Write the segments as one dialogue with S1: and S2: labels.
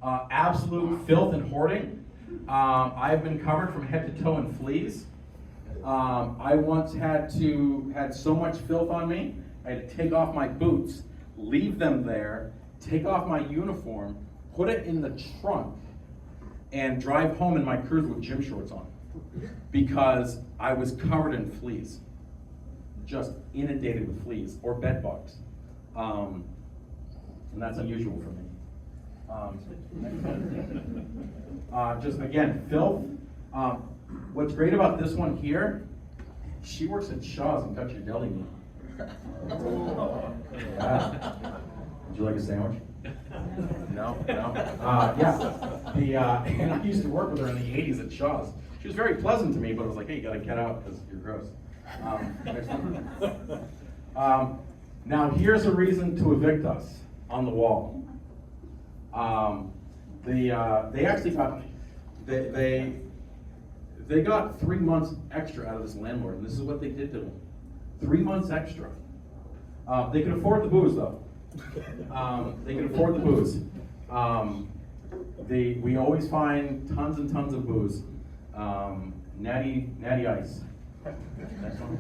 S1: Absolute filth and hoarding. I've been covered from head to toe in fleas. I once had so much filth on me, I had to take off my boots, leave them there, take off my uniform, put it in the trunk, and drive home in my cruiser with gym shorts on, because I was covered in fleas, just inundated with fleas or bed bugs, and that's unusual for me. Just again, filth. What's great about this one here, she works at Shaw's and cuts your deli meat. Yeah. Would you like a sandwich? No? Yeah. And I used to work with her in the 80s at Shaw's. She was very pleasant to me, but I was like, hey, you gotta get out because you're gross. Next one. Now here's a reason to evict us on the wall. They actually got, they got 3 months extra out of this landlord, and this is what they did to him. 3 months extra. They could afford the booze though. They could afford the booze. We always find tons and tons of booze. Natty Ice. Next one.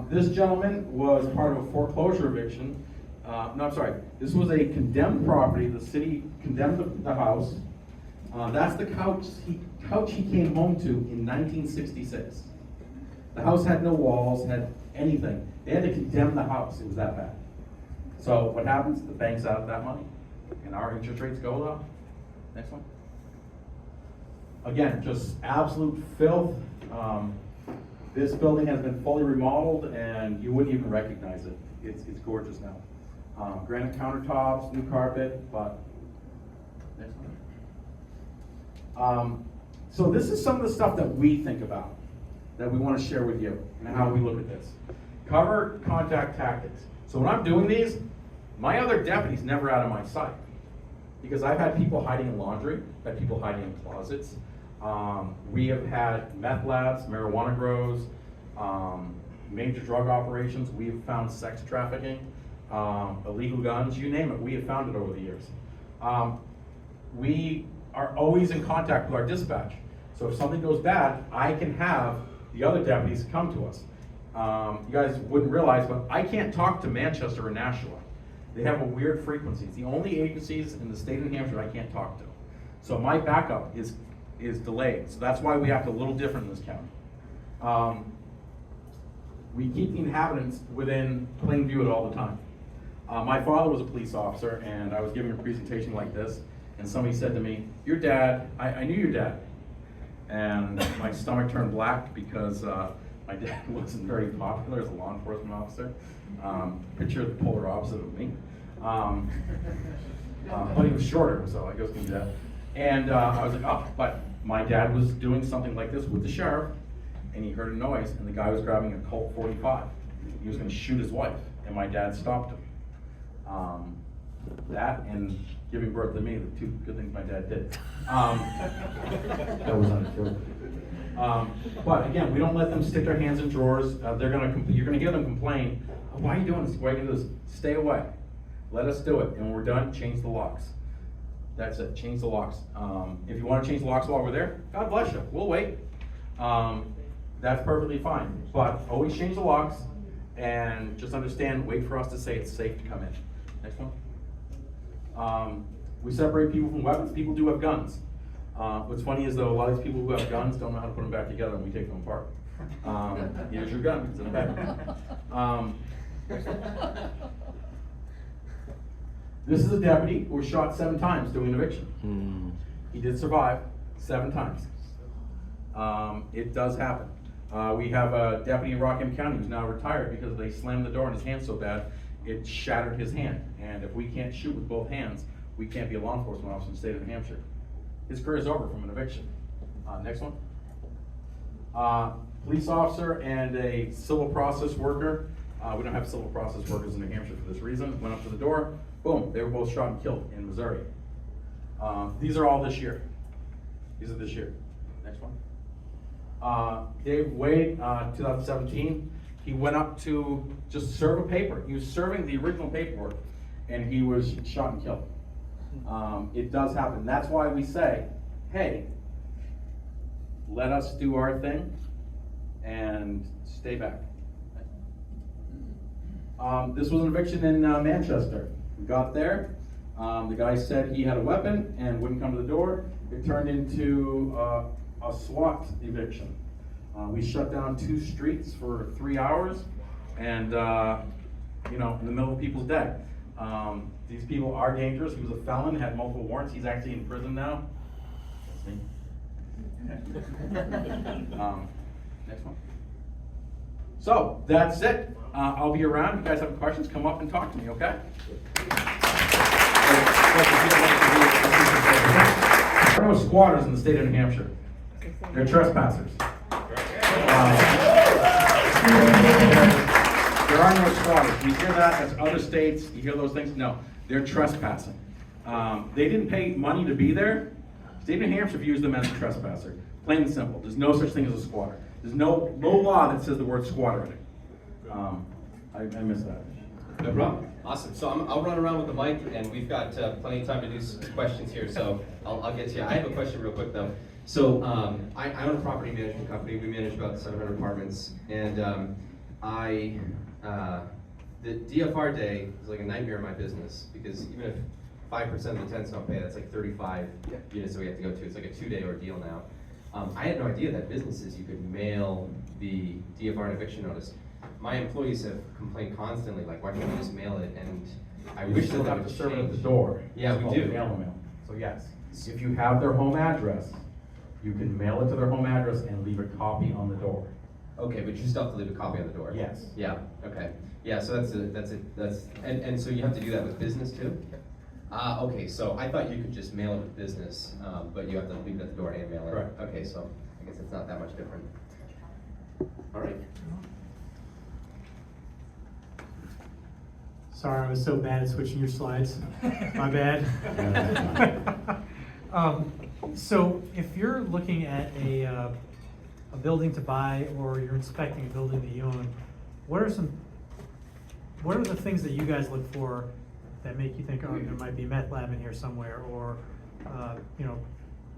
S1: This gentleman was part of a foreclosure eviction. No, I'm sorry. This was a condemned property. The city condemned the house. That's the couch he came home to in 1966. The house had no walls, had anything. They had to condemn the house. It was that bad. So what happens? The bank's out of that money, and our interest rates go up. Next one. Again, just absolute filth. This building has been fully remodeled, and you wouldn't even recognize it. It's gorgeous now. Granite countertops, new carpet, but next one. So this is some of the stuff that we think about, that we want to share with you, and how we look at this. Cover contact tactics. So when I'm doing these, my other deputy's never out of my sight, because I've had people hiding in laundry, I've had people hiding in closets. We have had meth labs, marijuana grows, major drug operations. We have found sex trafficking, illegal guns, you name it. We have found it over the years. We are always in contact with our dispatch. So if something goes bad, I can have the other deputies come to us. You guys wouldn't realize, but I can't talk to Manchester or Nashua. They have a weird frequency. It's the only agencies in the state of New Hampshire I can't talk to. So my backup is delayed. So that's why we act a little different in this county. We keep the inhabitants within plain view at all the time. My father was a police officer, and I was giving a presentation like this, and somebody said to me, your dad, I knew your dad. And my stomach turned black because my dad wasn't very popular as a law enforcement officer. Picture the polar opposite of me. But he was shorter, so I guess we did that. And I was like, oh, but my dad was doing something like this with the sheriff, and he heard a noise, and the guy was grabbing a Colt 45. He was going to shoot his wife, and my dad stopped him. That and giving birth to me, the two good things my dad did. That was untrue. But again, we don't let them stick their hands in drawers. You're gonna hear them complain, oh, why are you doing this? Why are you doing this? Stay away. Let us do it. And when we're done, change the locks. That's it, change the locks. If you want to change the locks while we're there, God bless you, we'll wait. That's perfectly fine. But always change the locks, and just understand, wait for us to say it's safe to come in. Next one. We separate people from weapons. People do have guns. What's funny is though, a lot of these people who have guns don't know how to put them back together, and we take them apart. Here's your gun, it's in the back. This is a deputy who was shot 7 times doing an eviction. He did survive 7 times. It does happen. We have a deputy in Rockham County who's now retired because they slammed the door in his hand so bad, it shattered his hand. And if we can't shoot with both hands, we can't be a law enforcement officer in the state of New Hampshire. His career is over from an eviction. Next one. Police officer and a civil process worker. We don't have civil process workers in New Hampshire for this reason. Went up to the door, boom, they were both shot and killed in Missouri. These are all this year. These are this year. Next one. Dave Wade, 2017, he went up to just serve a paper. He was serving the original paperwork, and he was shot and killed. It does happen. That's why we say, hey, let us do our thing and stay back. This was an eviction in Manchester. We got there. The guy said he had a weapon and wouldn't come to the door. It turned into a SWAT eviction. We shut down 2 streets for 3 hours, and in the middle of people's day. These people are dangerous. He was a felon, had multiple warrants. He's actually in prison now. Next one. So that's it. I'll be around. If you guys have questions, come up and talk to me, okay? There are no squatters in the state of New Hampshire. They're trespassers. There are no squatters. You hear that? That's other states. You hear those things? No, they're trespassing. They didn't pay money to be there. State of New Hampshire views them as a trespasser. Plain and simple. There's no such thing as a squatter. There's no law that says the word squatter in it. I missed that.
S2: No problem. Awesome. So I'll run around with the mic, and we've got plenty of time to do some questions here. So I'll get to you. I have a question real quick though. So I own a property management company. We manage about 700 apartments, and the DFR day is like a nightmare in my business, because even if 5% of the tenants don't pay, that's like 35 units that we have to go to. It's like a 2-day ordeal now. I had no idea that businesses, you could mail the DFR and eviction notice. My employees have complained constantly, like, why can't we just mail it? And I wish that
S1: have to serve it at the door.
S2: Yeah, we do.
S1: Mail. So yes, if you have their home address, you can mail it to their home address and leave a copy on the door.
S2: Okay, but you still have to leave a copy on the door.
S1: Yes.
S2: Yeah. Okay. Yeah. So and so you have to do that with business too. Okay. So I thought you could just mail it with business, but you have to leave it at the door and mail it.
S1: Correct.
S2: Okay. So I guess it's not that much different. All right.
S3: Sorry, I was so bad at switching your slides. My bad. So if you're looking at a building to buy, or you're inspecting a building that you own, what are the things that you guys look for that make you think, oh, there might be a meth lab in here somewhere, or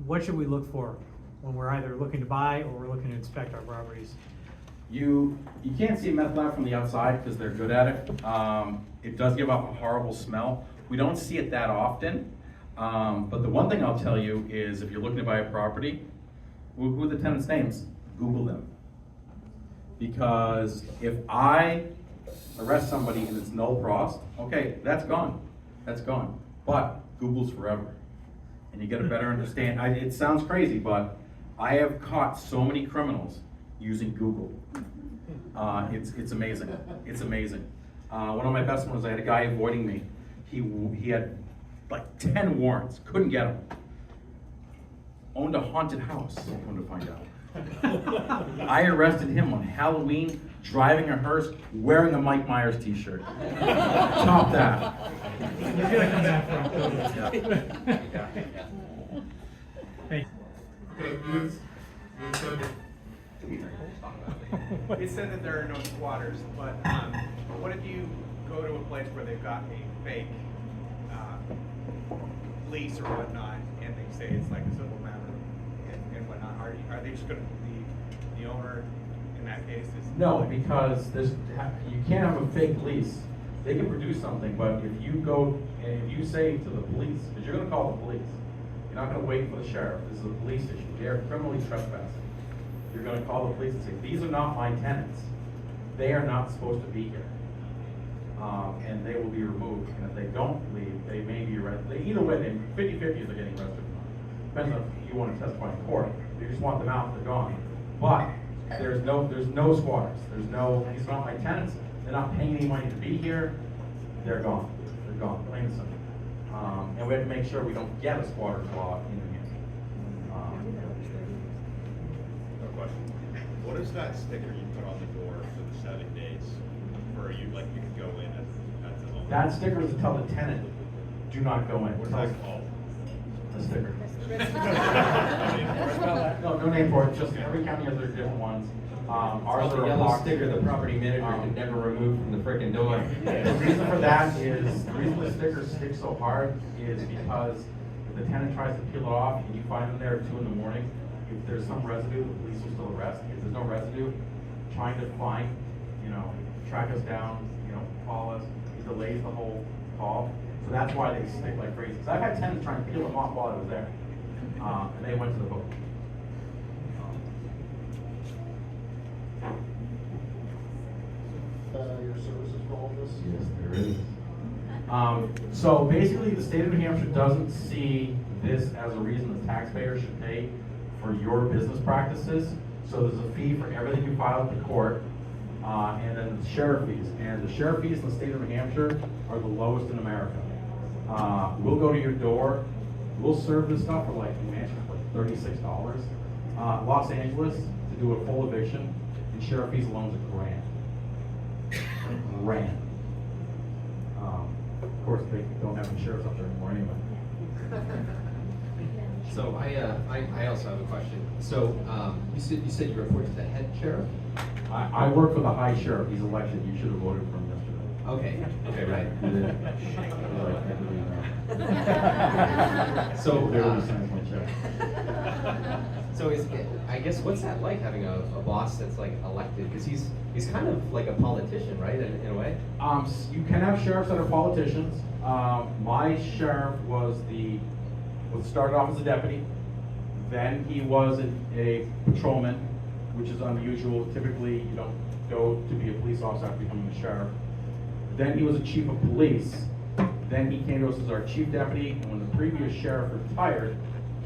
S3: what should we look for when we're either looking to buy or we're looking to inspect our properties?
S1: You can't see a meth lab from the outside because they're good at it. It does give off a horrible smell. We don't see it that often. But the one thing I'll tell you is, if you're looking to buy a property, who are the tenants' names? Google them. Because if I arrest somebody and it's null pros, okay, that's gone. That's gone. But Google's forever. And you get a better understanding. It sounds crazy, but I have caught so many criminals using Google. It's amazing. It's amazing. One of my best ones, I had a guy avoiding me. He had like 10 warrants, couldn't get him. Owned a haunted house, come to find out. I arrested him on Halloween, driving a hearse, wearing a Mike Myers t-shirt. Top that.
S3: You're gonna come back for October. Thanks.
S4: It said that there are no squatters, but what if you go to a place where they've got a fake lease or whatnot, and they say it's like a civil matter and whatnot? Are they just going to leave the owner in that case?
S1: No, because you can't have a fake lease. They can produce something, but if you go and if you say to the police, because you're going to call the police, you're not going to wait for the sheriff. This is a police issue. They're criminally trespassing. You're going to call the police and say, these are not my tenants. They are not supposed to be here. And they will be removed. And if they don't leave, they may be arrested. Either way, 50-50 if they're getting arrested. Depends on if you want to testify in court. If you just want them out, they're gone. But there's no squatters. These are not my tenants. They're not paying any money to be here. They're gone. They're gone, plain and simple. And we have to make sure we don't get a squatter's law in New Hampshire.
S5: No question. What is that sticker you put on the door for the 7 days? For you, like you can go in as the owner?
S1: That sticker is to tell the tenant, do not go in.
S5: What's that called?
S1: The sticker. No, no name for it, just every county has their different ones. Ours
S2: The
S1: are a
S2: yellow
S1: box.
S2: sticker the property manager
S1: Um,
S2: could never remove from the frickin' door.
S1: The reason for that is, the reason the stickers stick so hard is because if the tenant tries to peel it off and you find them there at 2 in the morning, if there's some residue, the police will still arrest. If there's no residue, trying to find, track us down, call us, it delays the whole call. So that's why they stick like crazy. So I've had tenants trying to peel them off while I was there, and they went to the book.
S6: Your services for all this?
S1: Yes, there is. So basically, the state of New Hampshire doesn't see this as a reason the taxpayer should pay for your business practices. So there's a fee for everything you file at the court, and then the sheriff fees. And the sheriff fees in the state of New Hampshire are the lowest in America. We'll go to your door, we'll serve this stuff for like, New Hampshire for $36. Los Angeles, to do a full eviction, and sheriff fees alone is $1,000. Ran. Of course, they don't have any sheriffs up there anymore anyway.
S2: So I also have a question. So you said you report to the head sheriff?
S1: I work for the high sheriff, he's elected, you should have voted for him yesterday.
S2: Okay, right.
S1: You did.
S2: So,
S1: Literally signs my check.
S2: So I guess what's that like having a boss that's like elected? Because he's kind of like a politician, right? In a way.
S1: You can have sheriffs that are politicians. My sheriff started off as a deputy, then he was a patrolman, which is unusual. Typically, you don't go to be a police officer after becoming a sheriff. Then he was a chief of police. Then he came to us as our chief deputy, and when the previous sheriff retired,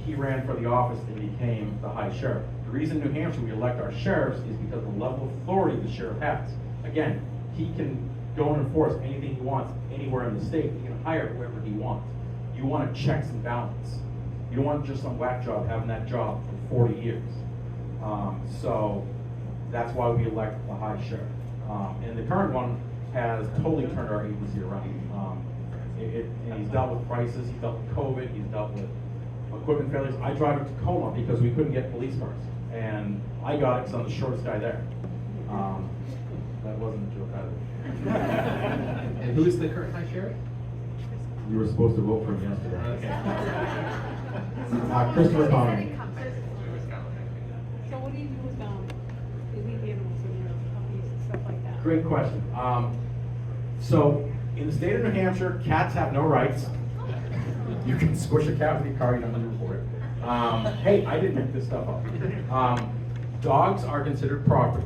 S1: he ran for the office and became the high sheriff. The reason in New Hampshire we elect our sheriffs is because of the level of authority the sheriff has. Again, he can go and enforce anything he wants anywhere in the state. He can hire whoever he wants. You want a checks and balance. You don't want just some whack job having that job for 40 years. So that's why we elect the high sheriff. And the current one has totally turned our agency around. And he's dealt with crisis, he's dealt with COVID, he's dealt with equipment failures. I drive to Tacoma because we couldn't get police cars. And I got it because I'm the shortest guy there. That wasn't a joke either.
S2: And who is the current high sheriff?
S1: You were supposed to vote for him yesterday.
S2: Okay.
S1: Christopher Connolly.
S7: So what do you do with illegal animals and puppies and stuff like that?
S1: Great question. So in the state of New Hampshire, cats have no rights. You can squish a cat with your car, you don't have to report it. Hey, I didn't make this stuff up. Dogs are considered property.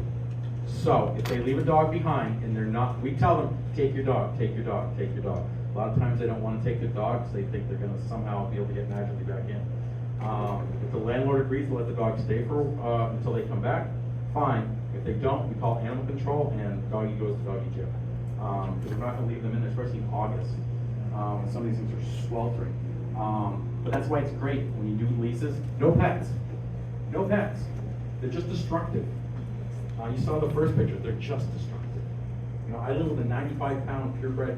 S1: So if they leave a dog behind and they're not, we tell them, take your dog, take your dog, take your dog. A lot of times they don't want to take the dogs, they think they're going to somehow be able to get magically back in. If the landlord agrees to let the dog stay for until they come back, fine. If they don't, we call animal control and doggy goes to doggy jail. Because we're not going to leave them in there, especially in August. Some of these things are sweltering. But that's why it's great when you do leases. No pets. No pets. They're just destructive. You saw the first picture. They're just destructive. I live with a 95-pound purebred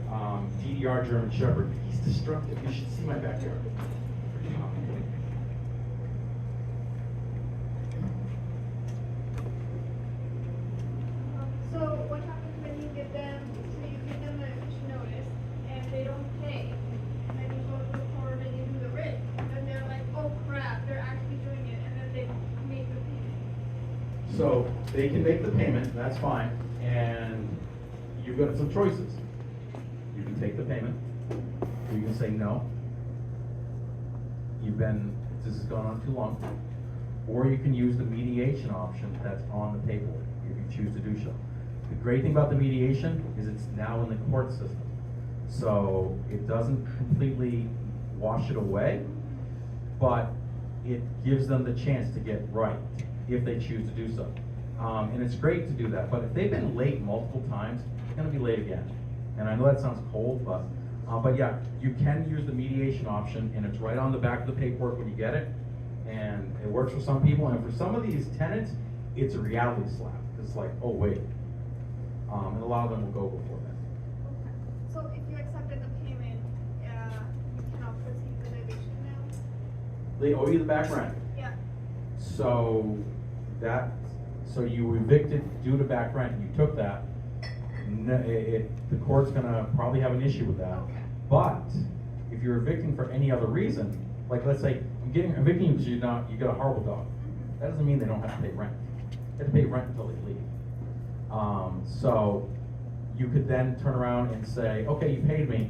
S1: DDR German Shepherd. He's destructive. You should see my backyard.
S8: So what happens when you give them, so you give them an eviction notice and they don't pay? And then you go to the court and you do the writ, and they're like, oh crap, they're actually doing it, and then they make the payment.
S1: So they can make the payment, that's fine, and you've got some choices. You can take the payment, or you can say no. This has gone on too long. Or you can use the mediation option that's on the paperwork, if you choose to do so. The great thing about the mediation is it's now in the court system. So it doesn't completely wash it away, but it gives them the chance to get right if they choose to do so. And it's great to do that, but if they've been late multiple times, they're gonna be late again. And I know that sounds cold, but yeah, you can use the mediation option, and it's right on the back of the paperwork when you get it. And it works for some people, and for some of these tenants, it's a reality slap. It's like, oh wait. And a lot of them will go before that.
S8: So if you accepted the payment, you cannot proceed with the eviction now?
S1: they owe you the back rent.
S8: Yeah.
S1: So so you evicted due to back rent, you took that, the court's gonna probably have an issue with that.
S8: Okay.
S1: But if you're evicting for any other reason, like let's say, evicting you because you got a horrible dog, that doesn't mean they don't have to pay rent. They have to pay rent until they leave. So you could then turn around and say, okay, you paid me,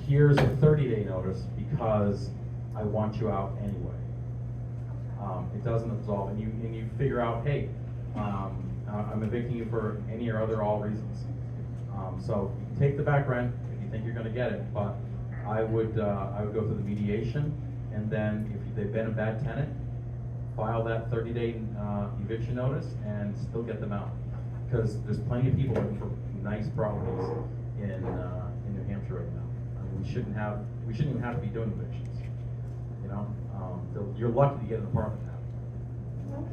S1: here's a 30-day notice because I want you out anyway. It doesn't absolve, and you figure out, hey, I'm evicting you for any or other all reasons. So you can take the back rent if you think you're going to get it, but I would go through the mediation, and then if they've been a bad tenant, file that 30-day eviction notice and still get them out. Because there's plenty of people looking for nice properties in New Hampshire right now. I mean, we shouldn't even have to be doing evictions. You know, you're lucky to get an apartment now.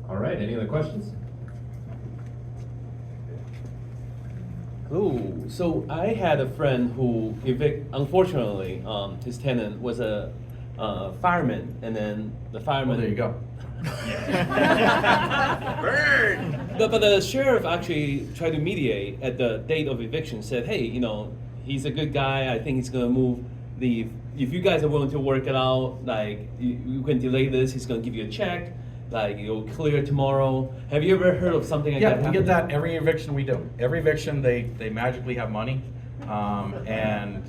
S2: All right, any other questions?
S9: Cool. So I had a friend who unfortunately, his tenant was a fireman, and then the fireman.
S1: Well, there you go.
S9: But the sheriff actually tried to mediate at the date of eviction. Said, hey, he's a good guy. I think he's gonna move. If you guys are willing to work it out, like you can delay this. He's gonna give you a check. Like you'll clear tomorrow. Have you ever heard of something like that?
S1: Yeah, we get that every eviction we do. Every eviction, they magically have money, and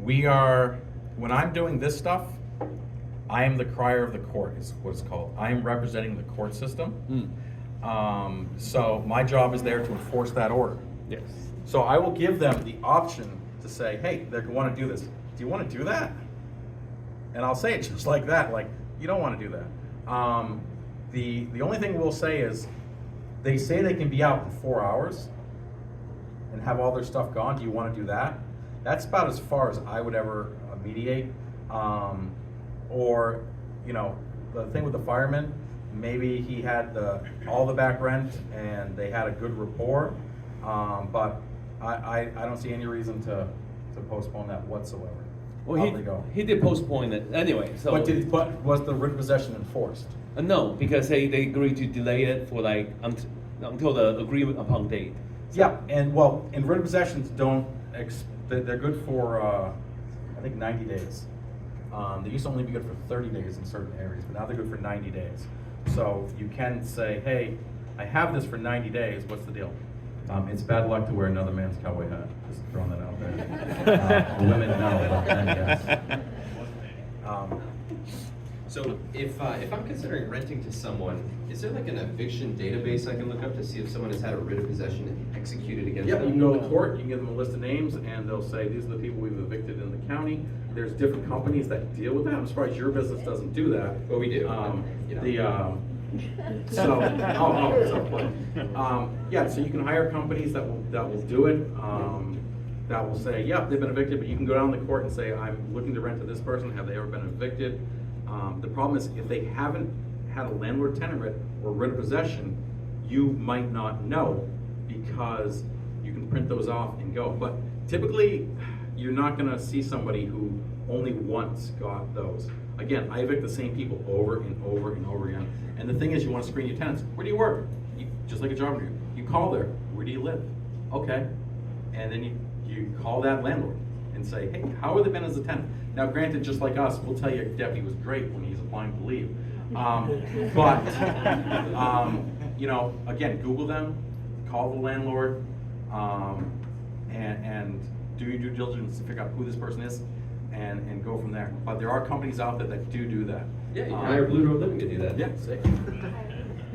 S1: when I'm doing this stuff, I am the crier of the court, is what it's called. I am representing the court system. So my job is there to enforce that order.
S9: Yes.
S1: So I will give them the option to say, hey, they want to do this. Do you want to do that? And I'll say it just like that, like, you don't want to do that. The only thing we'll say is, they say they can be out in 4 hours and have all their stuff gone. Do you want to do that? That's about as far as I would ever mediate. Or, the thing with the fireman, maybe he had all the back rent and they had a good rapport, but I don't see any reason to postpone that whatsoever.
S9: Well,
S1: How'd they go?
S9: he did postpone it anyway. So.
S1: But was the written possession enforced?
S9: No, because they agreed to delay it for like until the agreement upon date.
S1: Yeah, and written possessions they're good for I think 90 days. They used to only be good for 30 days in certain areas, but now they're good for 90 days. So you can say, hey, I have this for 90 days, what's the deal? It's bad luck to wear another man's cowboy hat, just throwing that out there. Women know, but men yes.
S2: So if I'm considering renting to someone, is there like an eviction database I can look up to see if someone has had a writ of possession executed against
S1: Yeah,
S2: them?
S1: you can go to court, you can give them a list of names, and they'll say, these are the people we've evicted in the county. There's different companies that deal with that. I'm surprised your business doesn't do that.
S2: Well, we do.
S1: Yeah, so you can hire companies that will do it, that will say, yeah, they've been evicted, but you can go down to the court and say, I'm looking to rent to this person, have they ever been evicted? The problem is, if they haven't had a landlord-tenant writ or writ of possession, you might not know, because you can print those off and go. But typically, you're not gonna see somebody who only once got those. Again, I evict the same people over and over and over again. And the thing is, you wanna screen your tenants. Where do you work? Just like a job interview. You call there, where do you live? Okay. And then you call that landlord and say, hey, how have they been as a tenant? Now, granted, just like us, we'll tell you deputy was great when he's applying to leave. Again, Google them, call the landlord, and do your due diligence to figure out who this person is, and go from there. But there are companies out there that do that.
S2: Yeah, you can hire Blue Road Living to do that.
S1: Yeah, see.